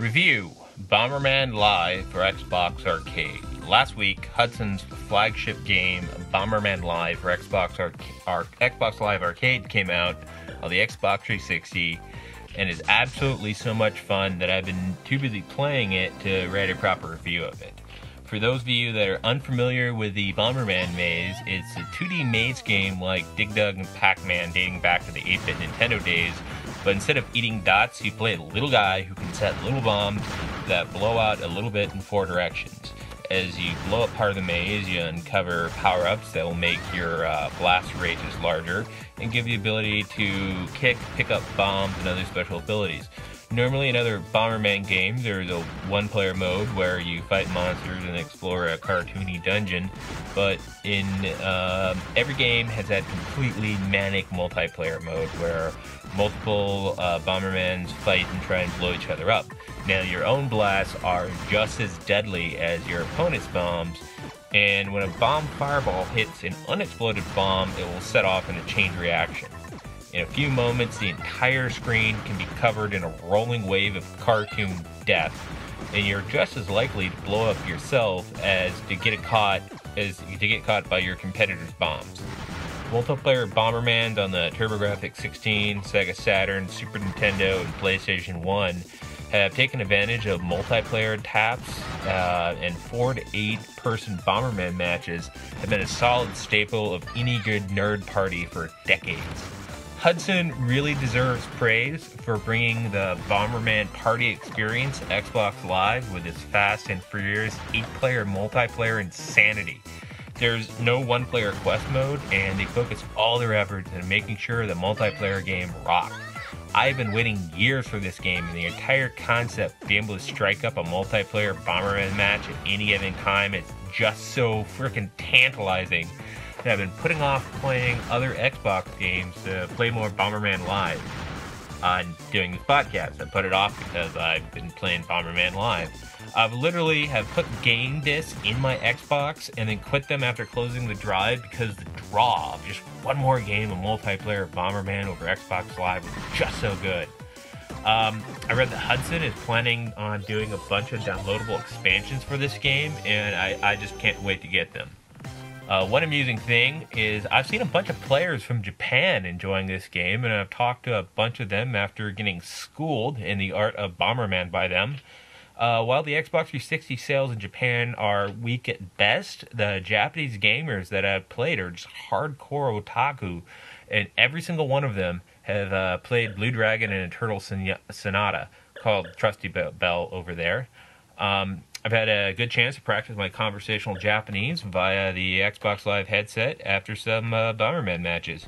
Review: Bomberman Live for Xbox Arcade. Last week, Hudson's flagship game, Bomberman Live for Xbox Live Arcade, came out on the Xbox 360 and is absolutely so much fun that I've been too busy playing it to write a proper review of it. For those of you that are unfamiliar with the Bomberman maze, it's a 2D maze game like Dig Dug and Pac-Man dating back to the 8-bit Nintendo days, but instead of eating dots, you play a little guy who can set little bombs that blow out a little bit in 4 directions. As you blow up part of the maze, you uncover power-ups that will make your blast radius larger and give you the ability to pick up bombs, and other special abilities. Normally in other Bomberman games, there's a one-player mode where you fight monsters and explore a cartoony dungeon, but in every game has that completely manic multiplayer mode where multiple Bombermans fight and try and blow each other up. Now, your own blasts are just as deadly as your opponent's bombs, and when a bomb fireball hits an unexploded bomb, it will set off in a chain reaction. In a few moments, the entire screen can be covered in a rolling wave of cartoon death, and you're just as likely to blow up yourself as to get caught by your competitor's bombs. Multiplayer Bomberman on the TurboGrafx 16, Sega Saturn, Super Nintendo, and PlayStation 1 have taken advantage of multiplayer taps, and 4 to 8 person Bomberman matches have been a solid staple of any good nerd party for decades. Hudson really deserves praise for bringing the Bomberman party experience to Xbox Live with its fast and furious 8-player multiplayer insanity. There's no one-player quest mode, and they focus all their efforts in making sure the multiplayer game rocks. I've been waiting years for this game, and the entire concept of being able to strike up a multiplayer Bomberman match at any given time is just so freaking tantalizing. And I've been putting off playing other Xbox games to play more Bomberman Live. On doing this podcast, I put it off because I've been playing Bomberman Live. I've literally have put game discs in my Xbox and then quit them after closing the drive because the draw of just one more game of multiplayer Bomberman over Xbox Live was just so good. I read that Hudson is planning on doing a bunch of downloadable expansions for this game, and I just can't wait to get them. One amusing thing is I've seen a bunch of players from Japan enjoying this game, and I've talked to a bunch of them after getting schooled in the art of Bomberman by them. While the Xbox 360 sales in Japan are weak at best, the Japanese gamers that I've played are just hardcore otaku, and every single one of them have played Blue Dragon and a Turtle Sonata, called Trusty Bell over there. I've had a good chance to practice my conversational Japanese via the Xbox Live headset after some Bomberman matches.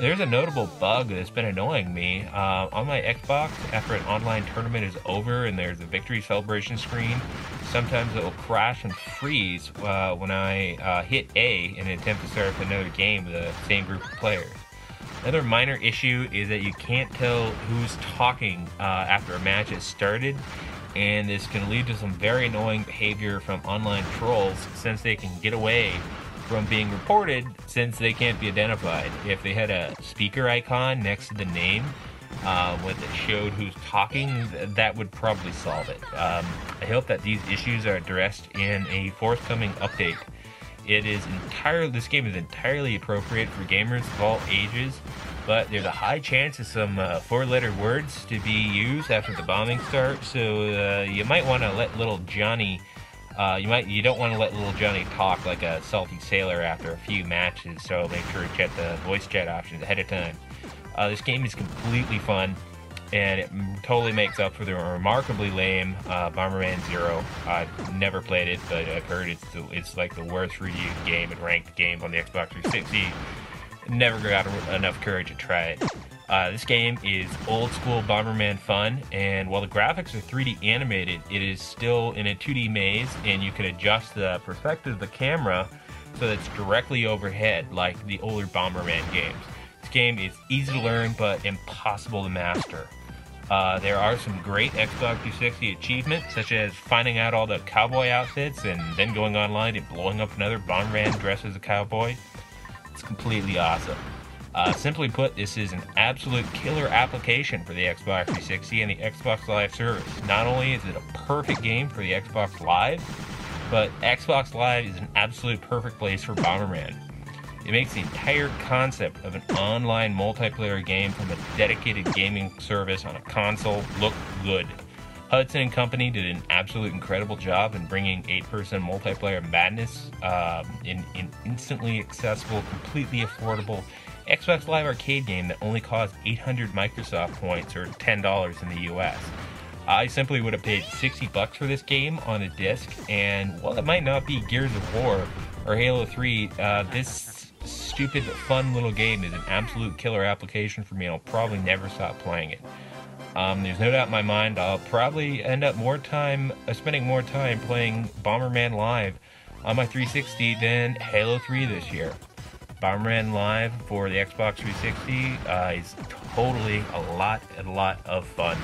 There's a notable bug that's been annoying me. On my Xbox, after an online tournament is over and there's a victory celebration screen, sometimes it will crash and freeze when I hit A in an attempt to start up another game with the same group of players. Another minor issue is that you can't tell who's talking after a match has started, and this can lead to some very annoying behavior from online trolls since they can get away from being reported since they can't be identified. If they had a speaker icon next to the name when it showed who's talking, that would probably solve it. I hope that these issues are addressed in a forthcoming update. This game is entirely appropriate for gamers of all ages, but there's a high chance of some 4-letter words to be used after the bombing starts, so you might want to let little Johnny you don't want to let little Johnny talk like a salty sailor after a few matches, so make sure to check the voice chat options ahead of time. This game is completely fun, and it totally makes up for the remarkably lame Bomberman Zero. I've never played it, but I've heard it's like the worst reviewed game and ranked game on the Xbox 360. Never got enough courage to try it. This game is old school Bomberman fun, and while the graphics are 3D animated, it is still in a 2D maze, and you can adjust the perspective of the camera so that it's directly overhead like the older Bomberman games. This game is easy to learn but impossible to master. There are some great Xbox 360 achievements, such as finding out all the cowboy outfits and then going online and blowing up another Bomberman dressed as a cowboy. It's completely awesome. Simply put, this is an absolute killer application for the Xbox 360 and the Xbox Live service. Not only is it a perfect game for the Xbox Live, but Xbox Live is an absolute perfect place for Bomberman. It makes the entire concept of an online multiplayer game from a dedicated gaming service on a console look good. Hudson and company did an absolute incredible job in bringing 8-person multiplayer madness in instantly accessible, completely affordable Xbox Live Arcade game that only cost 800 Microsoft points or $10 in the US. I simply would have paid $60 for this game on a disc, and while it might not be Gears of War or Halo 3, this stupid, fun little game is an absolute killer application for me, and I'll probably never stop playing it. There's no doubt in my mind I'll probably end up spending more time playing Bomberman Live on my 360 than Halo 3 this year. Bomberman Live for the Xbox 360 is totally a lot of fun.